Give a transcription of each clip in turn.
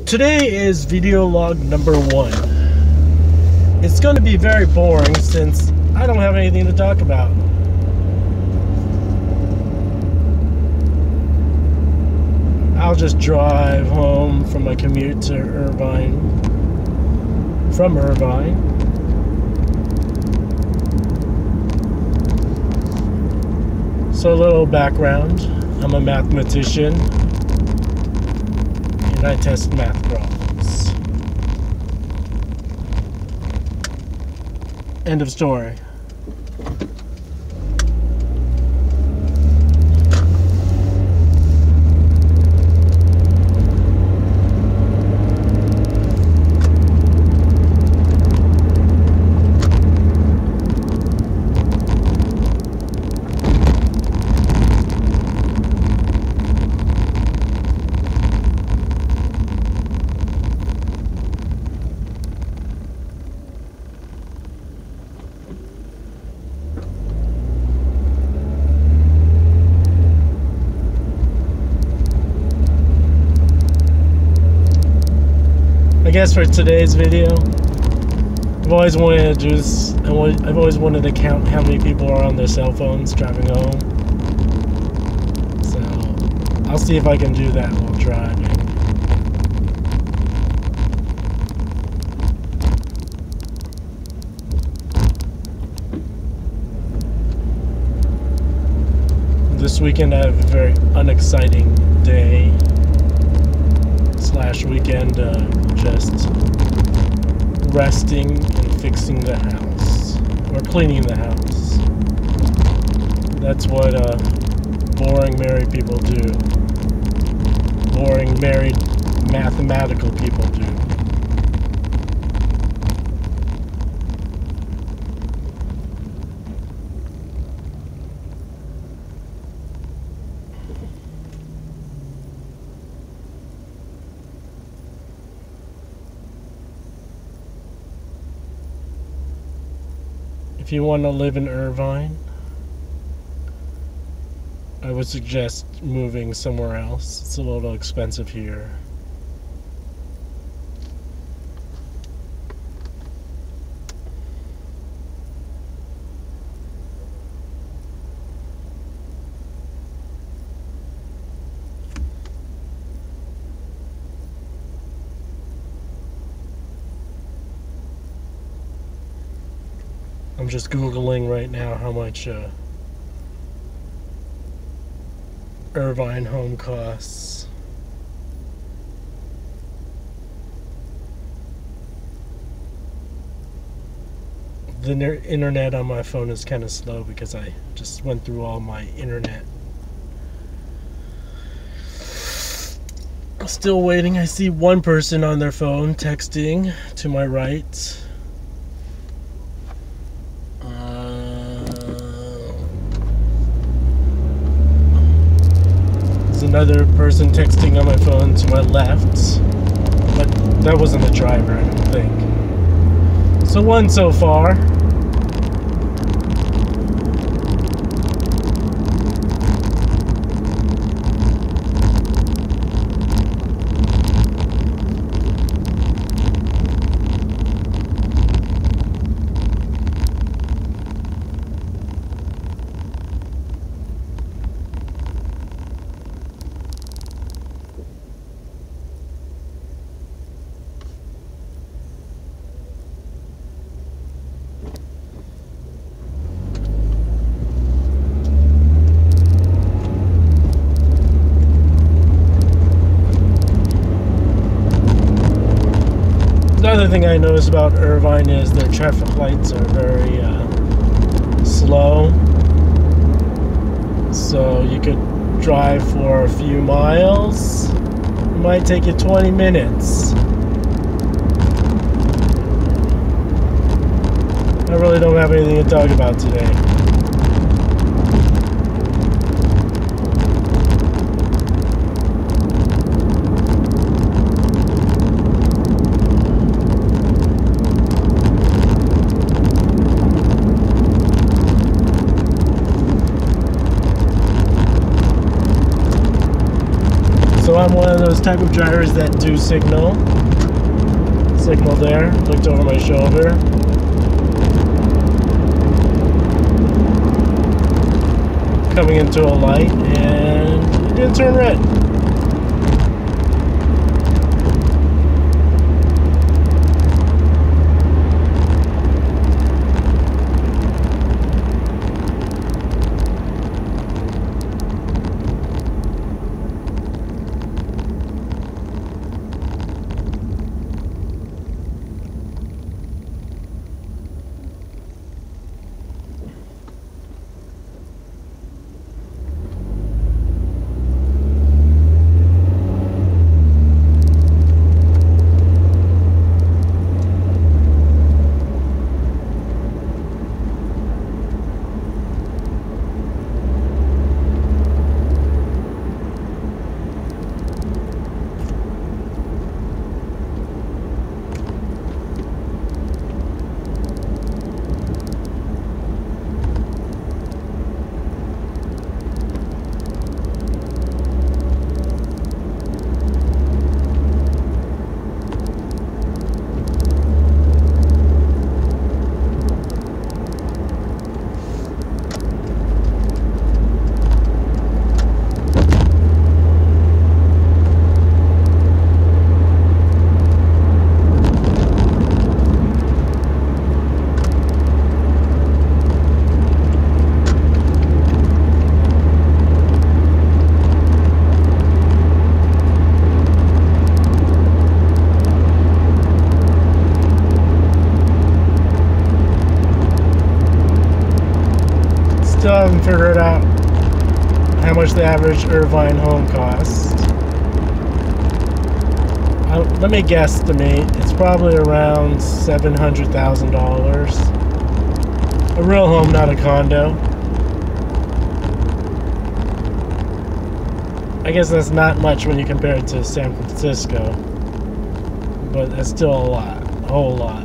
Today is video log number 1. It's going to be very boring since I don't have anything to talk about. I'll just drive home from my commute to Irvine, from Irvine. So a little background, I'm a mathematician. I test math problems. End of story. I guess for today's video, I've always wanted to do this. I've always wanted to count how many people are on their cell phones driving home. So I'll see if I can do that while driving. This weekend I have a very unexciting day / weekend, just resting and fixing the house, or cleaning the house. That's what boring married people do. Boring married mathematical people do. If you want to live in Irvine, I would suggest moving somewhere else. It's a little expensive here. I'm just Googling right now how much Irvine home costs. The internet on my phone is kind of slow because I just went through all my internet. Still waiting. I see one person on their phone texting to my right. Another person texting on my phone to my left, but that wasn't a driver, I don't think. So one so far. Another thing I noticed about Irvine is their traffic lights are very slow. So you could drive for a few miles. It might take you 20 minutes. I really don't have anything to talk about today. So I'm one of those those type of drivers that do signal there. Looked over my shoulder. Coming into a light, and it didn't turn red. Still haven't figured out how much the average Irvine home costs. Let me guesstimate. It's probably around $700,000. A real home, not a condo. I guess that's not much when you compare it to San Francisco, but that's still a lot, a whole lot.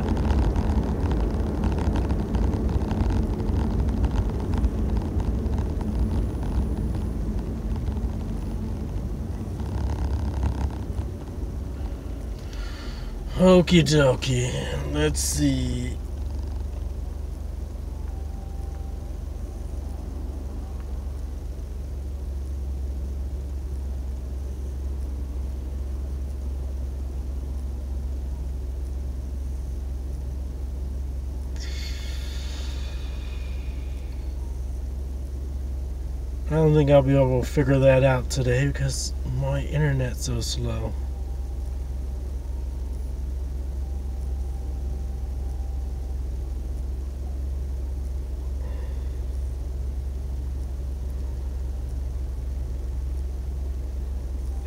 Okie dokie, let's see. I don't think I'll be able to figure that out today because my internet's so slow.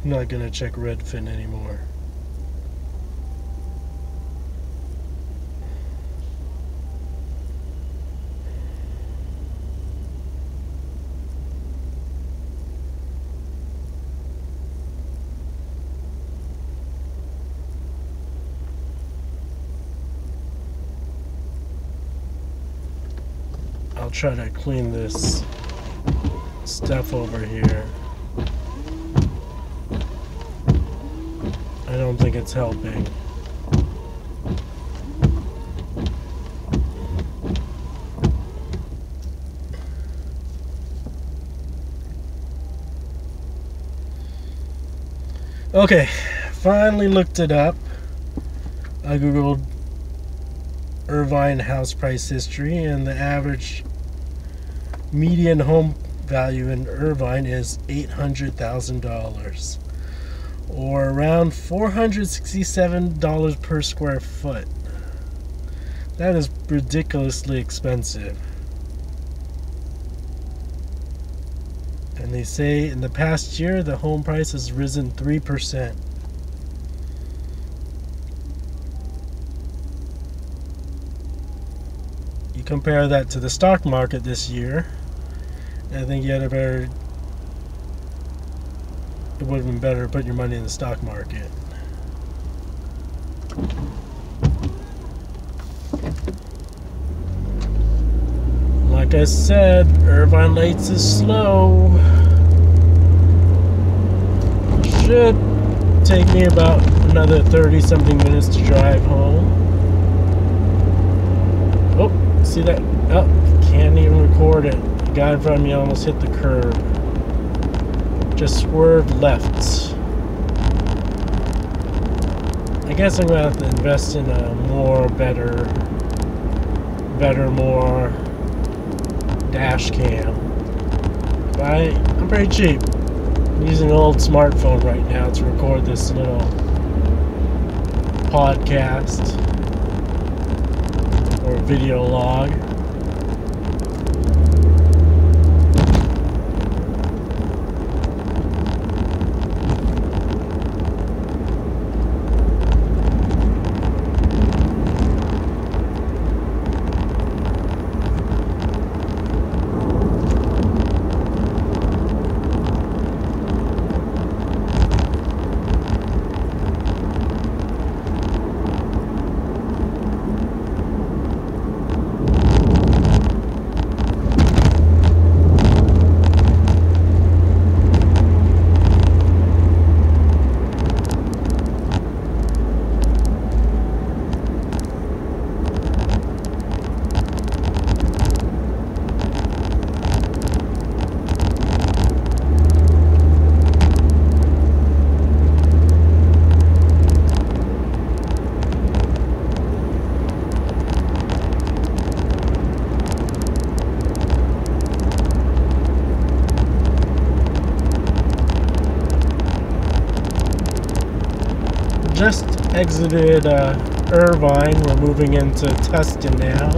I'm not gonna check Redfin anymore. I'll try to clean this stuff over here. I don't think it's helping. Okay, finally looked it up. I googled Irvine house price history, and the average median home value in Irvine is $800,000, or around $467 per square foot. That is ridiculously expensive. And they say in the past year the home price has risen 3%. You compare that to the stock market this year, I think you had a better, it would have been better to put your money in the stock market. Like I said, Irvine Lights is slow. Should take me about another 30-something minutes to drive home. Oh, see that? Oh, can't even record it. The guy in front of me almost hit the curb. Just swerved left. I guess I'm gonna have to invest in a more better, more dash cam. But I'm pretty cheap. I'm using an old smartphone right now to record this little podcast or video log. Just exited Irvine. We're moving into Tustin now.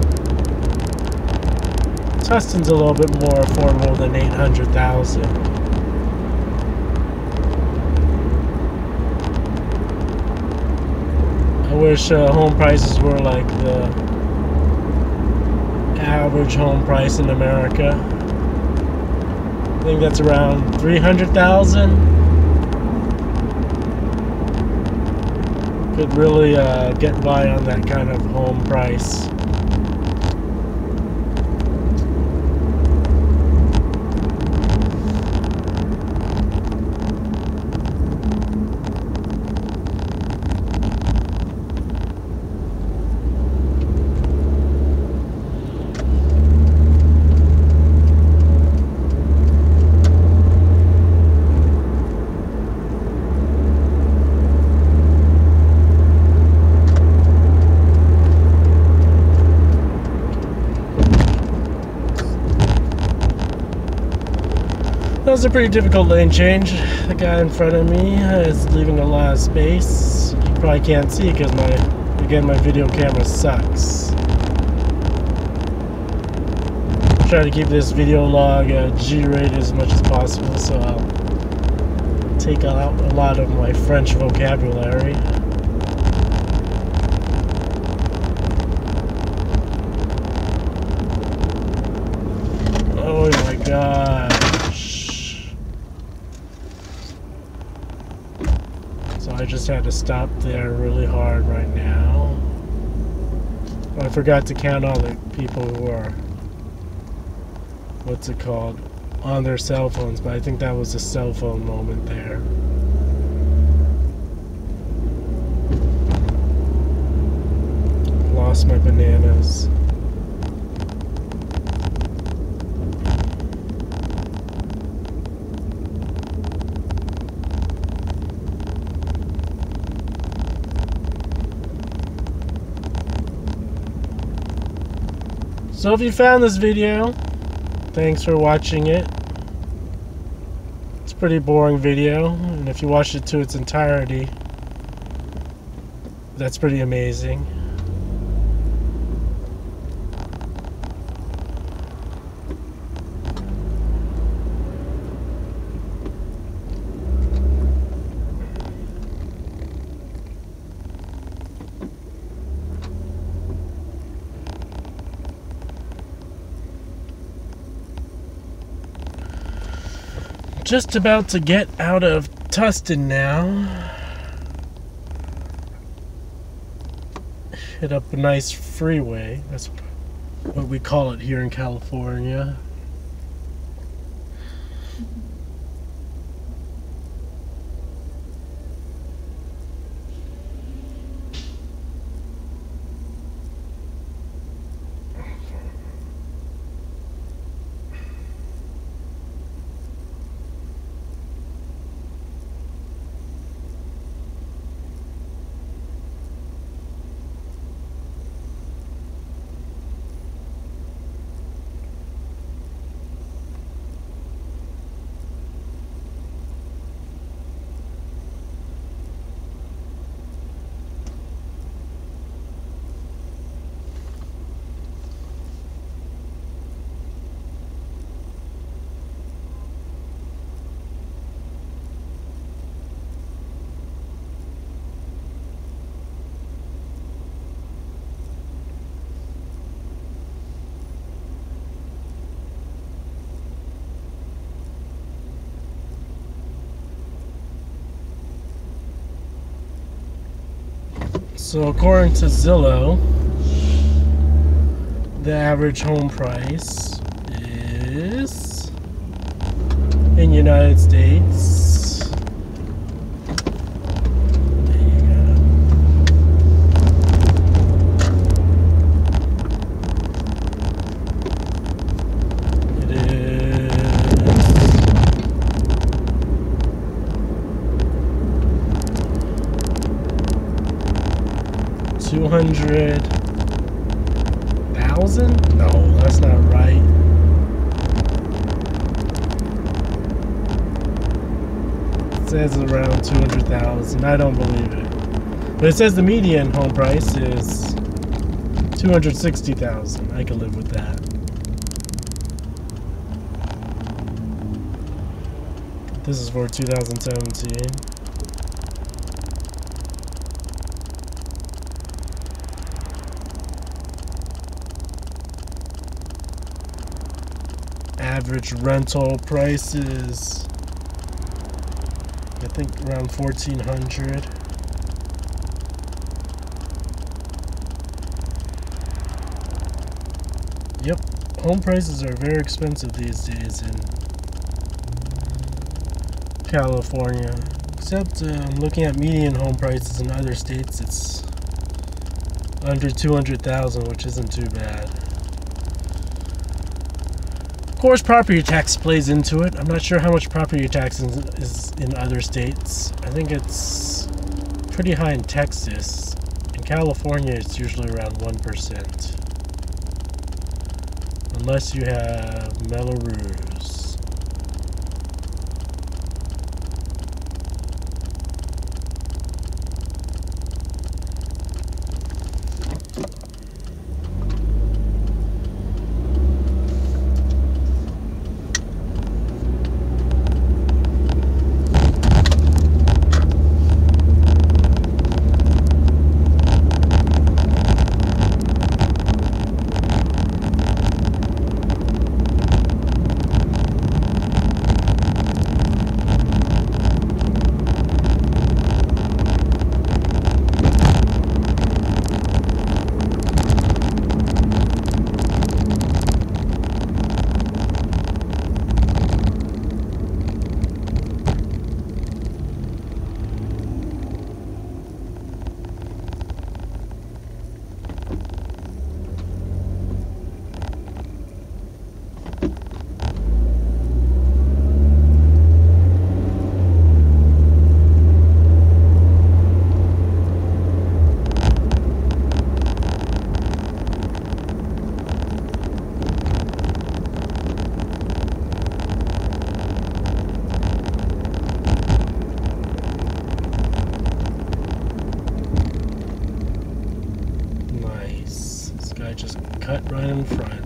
Tustin's a little bit more affordable than 800,000. I wish home prices were like the average home price in America. I think that's around 300,000. Could really get by on that kind of home price. That was a pretty difficult lane change. The guy in front of me is leaving a lot of space. You probably can't see because my video camera sucks. Try to keep this video log G-rated as much as possible, so I'll take out a lot of my French vocabulary. Oh my god. So I just had to stop there really hard right now. I forgot to count all the people who are, what's it called, on their cell phones, but I think that was a cell phone moment there. Lost my bananas. So if you found this video, thanks for watching it. It's a pretty boring video, and if you watched it to its entirety, that's pretty amazing. Just about to get out of Tustin now. Hit up a nice freeway. That's what we call it here in California. So according to Zillow, the average home price is in United States. There you go. It is $200,000? No, that's not right. It says around 200,000. I don't believe it. But it says the median home price is 260,000. I can live with that. This is for 2017. Average rental prices, I think around 1,400. Yep, home prices are very expensive these days in California. Except looking at median home prices in other states, it's under 200,000, which isn't too bad. Of course, property tax plays into it. I'm not sure how much property tax is in other states. I think it's pretty high in Texas. In California, it's usually around 1%. Unless you have Melrose. Cut right in front.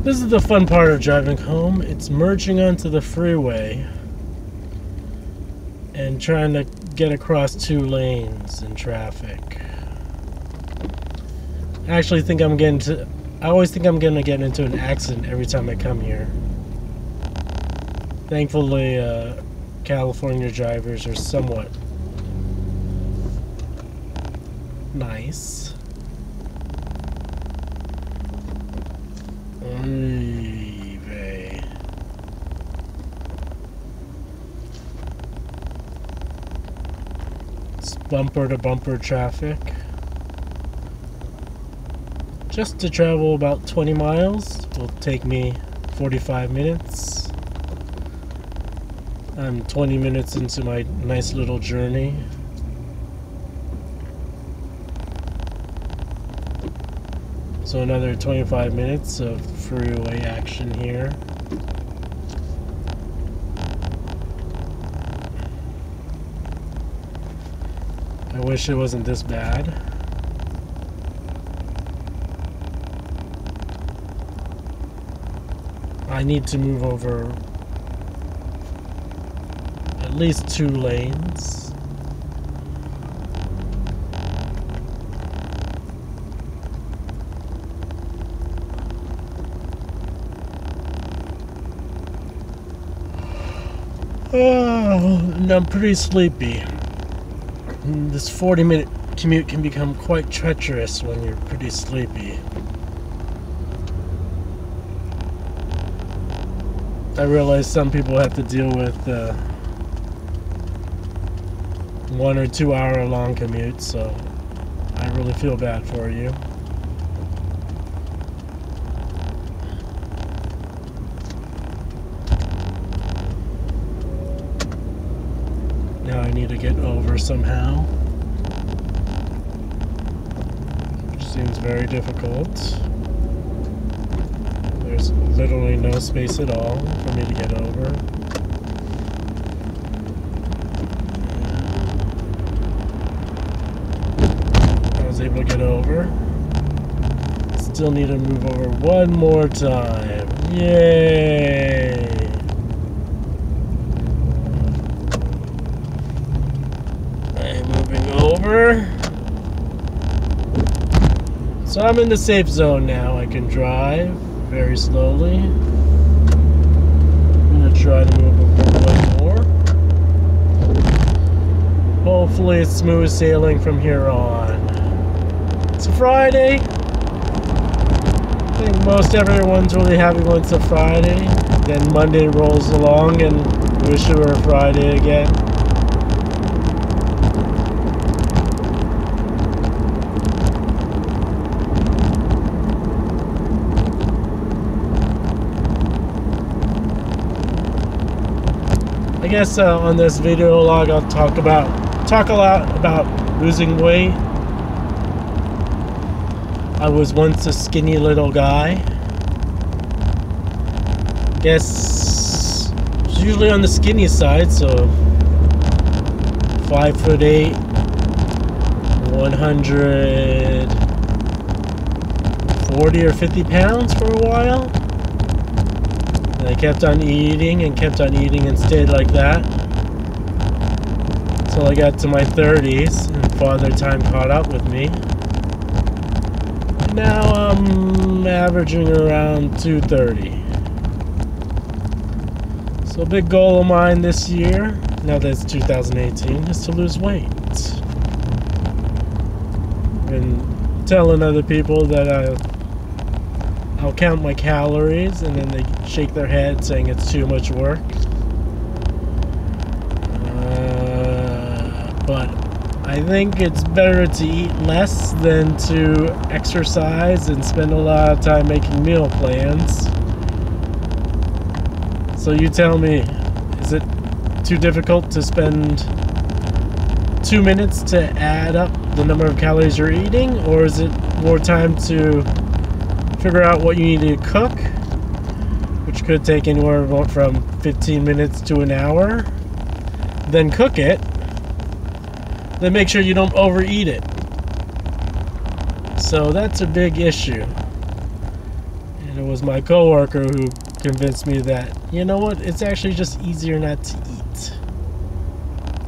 This is the fun part of driving home. It's merging onto the freeway and trying to get across 2 lanes in traffic. I always think I'm gonna get into an accident every time I come here. Thankfully, California drivers are somewhat nice. It's bumper to bumper traffic. Just to travel about 20 miles will take me 45 minutes. I'm 20 minutes into my nice little journey. So another 25 minutes of freeway action here. I wish it wasn't this bad. I need to move over at least 2 lanes. Oh, and I'm pretty sleepy. This 40-minute commute can become quite treacherous when you're pretty sleepy. I realize some people have to deal with 1 or 2 hour long commutes, so I really feel bad for you. Now I need to get over somehow, which seems very difficult. There's literally no space at all for me to get over. I was able to get over. Still need to move over one more time. Yay! I'm moving over. So I'm in the safe zone now. I can drive very slowly. I'm gonna try to move over one more. Hopefully it's smooth sailing from here on. It's a Friday. I think most everyone's really happy when it's a Friday. Then Monday rolls along and wish it were a Friday again. I guess on this video log I'll talk a lot about losing weight. I was once a skinny little guy. Guess usually on the skinny side, so 5'8", 140 or 50 pounds for a while. And I kept on eating and stayed like that until I got to my 30s and Father Time caught up with me. And now I'm averaging around 230. So a big goal of mine this year, now that it's 2018, is to lose weight. I've been telling other people that I'll count my calories, and then they shake their head saying it's too much work. But I think it's better to eat less than to exercise and spend a lot of time making meal plans. So you tell me, is it too difficult to spend 2 minutes to add up the number of calories you're eating, or is it more time to figure out what you need to cook, which could take anywhere from 15 minutes to an hour, then cook it, then make sure you don't overeat it. So that's a big issue. And it was my coworker who convinced me that, you know what, it's actually just easier not to eat.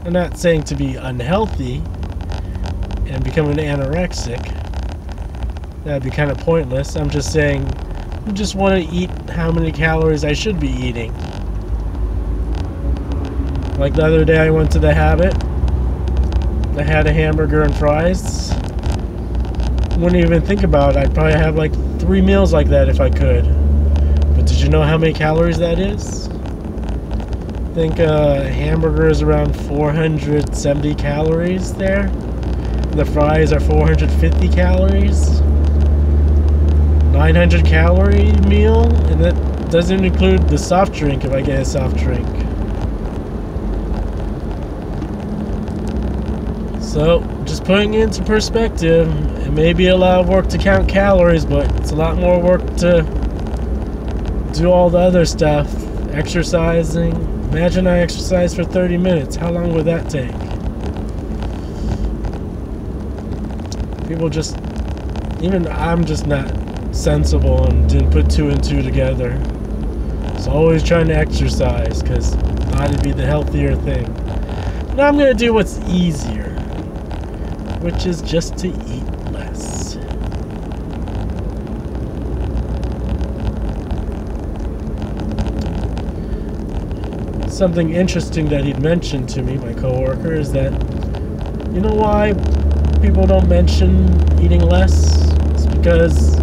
I'm not saying to be unhealthy and become an anorexic. That'd be kind of pointless. I'm just saying, I just want to eat how many calories I should be eating. Like the other day I went to the Habit. I had a hamburger and fries. Wouldn't even think about it. I'd probably have like 3 meals like that if I could. But did you know how many calories that is? I think a hamburger is around 470 calories there. The fries are 450 calories. 900 calorie meal, and that doesn't include the soft drink if I get a soft drink. So, just putting it into perspective, it may be a lot of work to count calories, but it's a lot more work to do all the other stuff. Exercising. Imagine I exercise for 30 minutes. How long would that take? People just, even I'm just not sensible and didn't put 2 and 2 together. So always trying to exercise, because that'd be the healthier thing. But I'm gonna do what's easier, which is just to eat less. Something interesting that he'd mentioned to me, my coworker, is that, you know why people don't mention eating less? It's because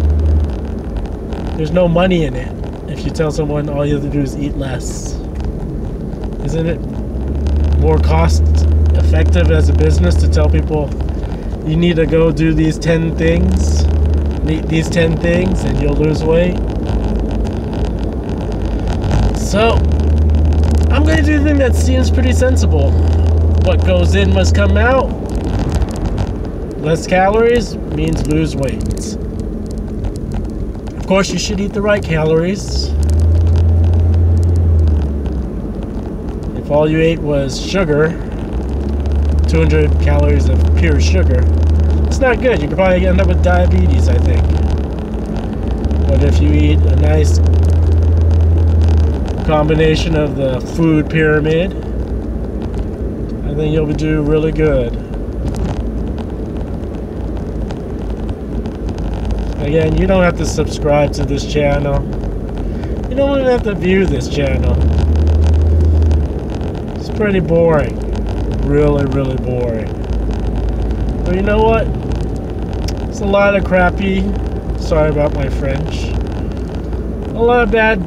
there's no money in it. If you tell someone all you have to do is eat less, isn't it more cost effective as a business to tell people you need to go do these 10 things, eat these 10 things, and you'll lose weight? So I'm going to do the thing that seems pretty sensible. What goes in must come out. Less calories means lose weight. Of course, you should eat the right calories. If all you ate was sugar, 200 calories of pure sugar, it's not good. You could probably end up with diabetes, I think. But if you eat a nice combination of the food pyramid, I think you'll do really good. Again, you don't have to subscribe to this channel. You don't even have to view this channel. It's pretty boring. Really, really boring. But you know what? It's a lot of crappy, sorry about my French, a lot of bad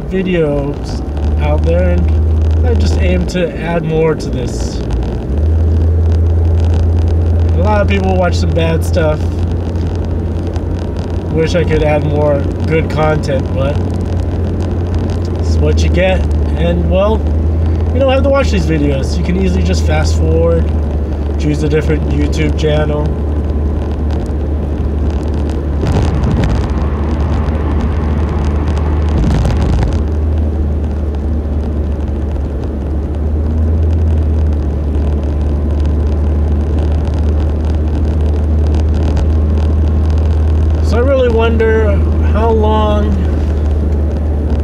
videos out there, and I just aim to add more to this. A lot of people watch some bad stuff. Wish I could add more good content, but it's what you get. And well, you don't have to watch these videos. You can easily just fast forward, choose a different YouTube channel. Wonder how long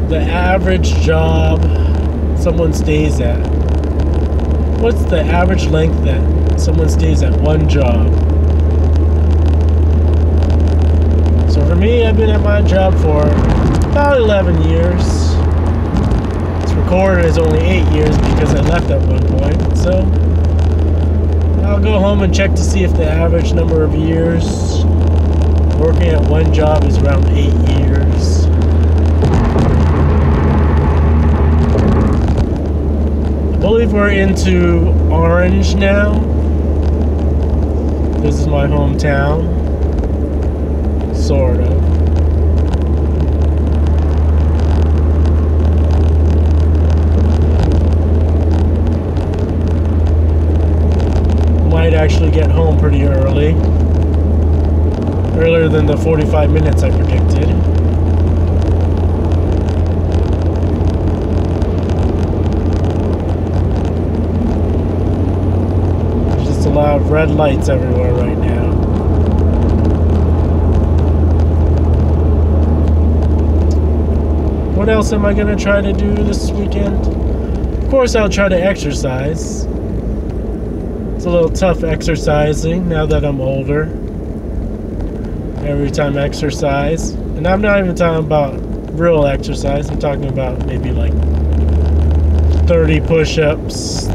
the average job someone stays at. What's the average length that someone stays at one job? So for me, I've been at my job for about 11 years. It's recorded as only 8 years because I left at one point. So I'll go home and check to see if the average number of years working at one job is around 8 years. I believe we're into Orange now. This is my hometown. Sort of. Might actually get home pretty early. Earlier than the 45 minutes I predicted. There's just a lot of red lights everywhere right now. What else am I going to try to do this weekend? Of course, I'll try to exercise. It's a little tough exercising now that I'm older. Every time I exercise, and I'm not even talking about real exercise, I'm talking about maybe like 30 push-ups,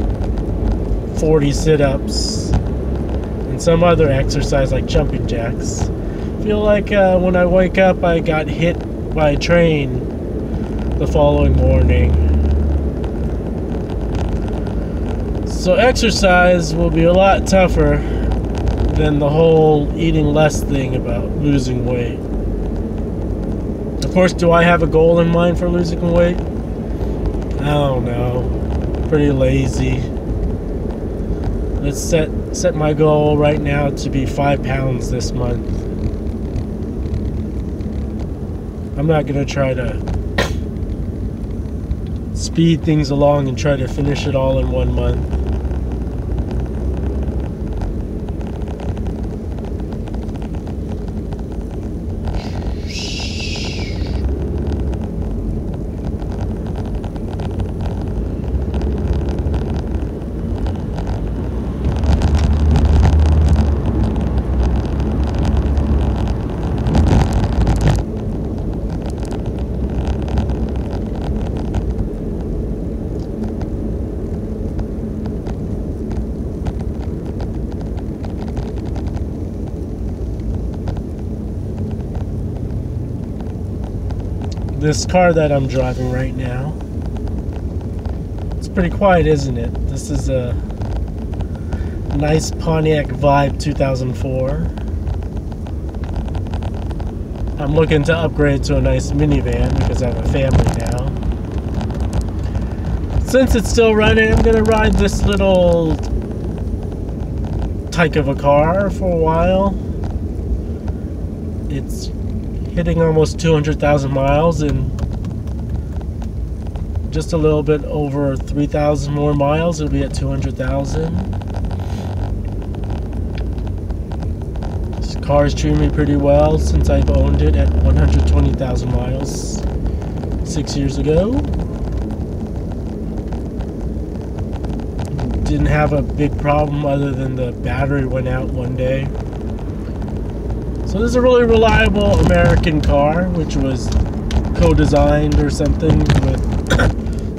40 sit-ups, and some other exercise like jumping jacks. I feel like when I wake up I got hit by a train the following morning. So exercise will be a lot tougher than the whole eating less thing about losing weight. Of course, do I have a goal in mind for losing weight? I don't know. Pretty lazy. Let's set my goal right now to be 5 pounds this month. I'm not gonna try to speed things along and try to finish it all in 1 month. this car that I'm driving right now. It's pretty quiet, isn't it? This is a nice Pontiac Vibe 2004. I'm looking to upgrade to a nice minivan because I have a family now. Since it's still running, I'm gonna ride this little tyke of a car for a while. It's hitting almost 200,000 miles in just a little bit over 3,000 more miles. It'll be at 200,000. This car's treated me pretty well since I've owned it at 120,000 miles 6 years ago. Didn't have a big problem other than the battery went out one day. So this is a really reliable American car, which was co-designed or something with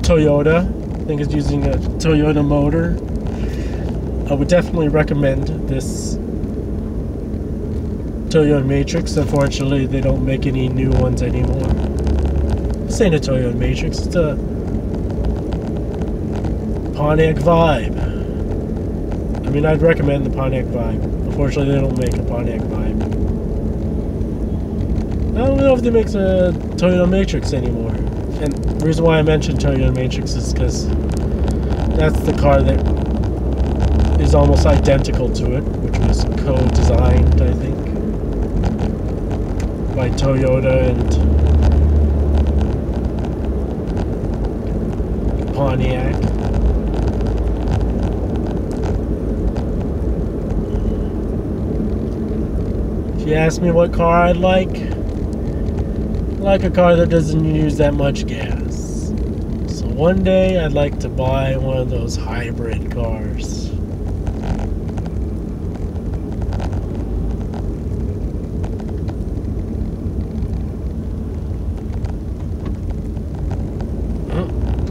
Toyota. I think it's using a Toyota motor. I would definitely recommend this Toyota Matrix. Unfortunately, they don't make any new ones anymore. This ain't a Toyota Matrix, it's a Pontiac Vibe. I mean, I'd recommend the Pontiac Vibe. Unfortunately, they don't make a Pontiac Vibe. I don't know if they make a Toyota Matrix anymore. And the reason why I mentioned Toyota Matrix is because that's the car that is almost identical to it, which was co-designed, I think, by Toyota and Pontiac. If you ask me what car I'd like a car that doesn't use that much gas. So one day I'd like to buy one of those hybrid cars.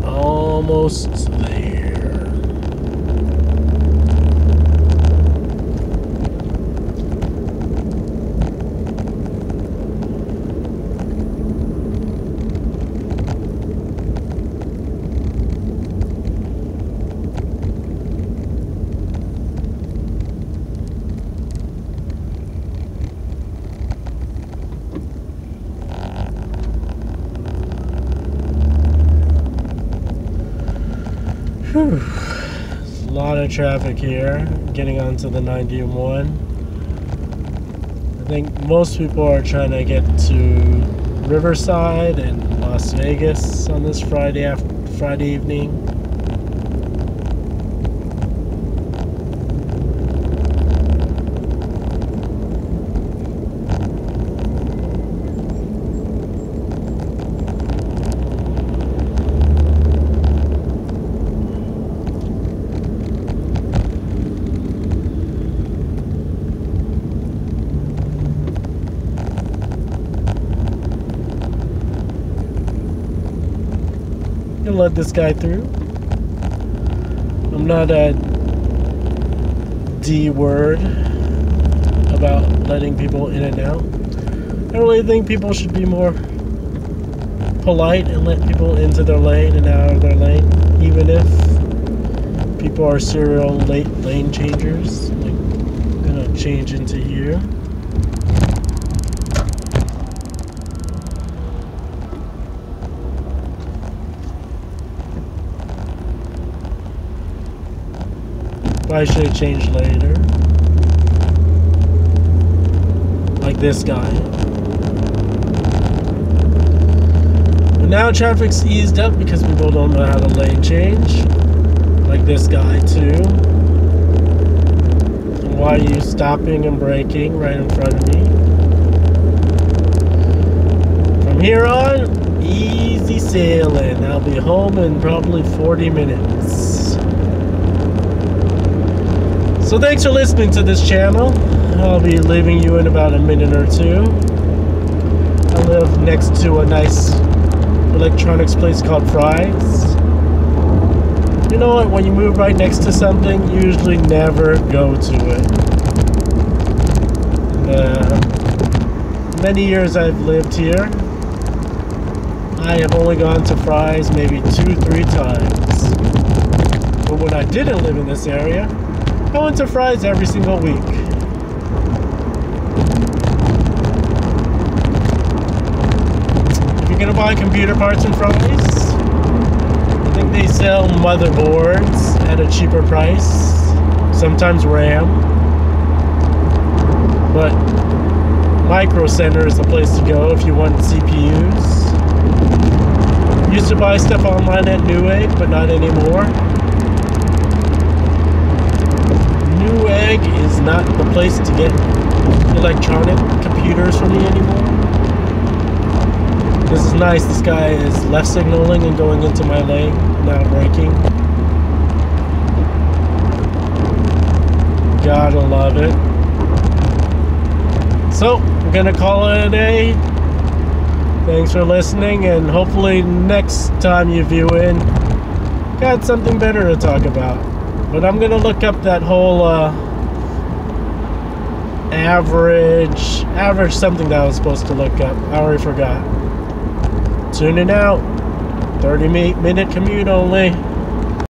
Almost there. Whew. There's a lot of traffic here getting onto the 91. I think most people are trying to get to Riverside and Las Vegas on this Friday evening. Let this guy through. I'm not a D word about letting people in and out. I really think people should be more polite and let people into their lane and out of their lane, even if people are serial lane changers. Like, I'm gonna change into here. I should have changed later. Like this guy. But now traffic's eased up because people don't know how to lane change. Like this guy too. And why are you stopping and braking right in front of me? From here on, easy sailing. I'll be home in probably 40 minutes. So thanks for listening to this channel. I'll be leaving you in about a minute or two. I live next to a nice electronics place called Fry's. You know what? When you move right next to something, you usually never go to it. Many years I've lived here. I have only gone to Fry's maybe 2-3 times. But when I didn't live in this area, I went to Fry's every single week. If you're gonna buy computer parts from Fry's, I think they sell motherboards at a cheaper price. Sometimes RAM. But Micro Center is the place to go if you want CPUs. Used to buy stuff online at Newegg, but not anymore. Newegg is not the place to get electronic computers for me anymore. This is nice. This guy is left signaling and going into my lane, not braking. Gotta love it. So, I'm gonna call it a day. Thanks for listening, and hopefully next time you view in, got something better to talk about. But I'm gonna look up that whole average something that I was supposed to look up. I already forgot. Tuning out. 30-minute commute only.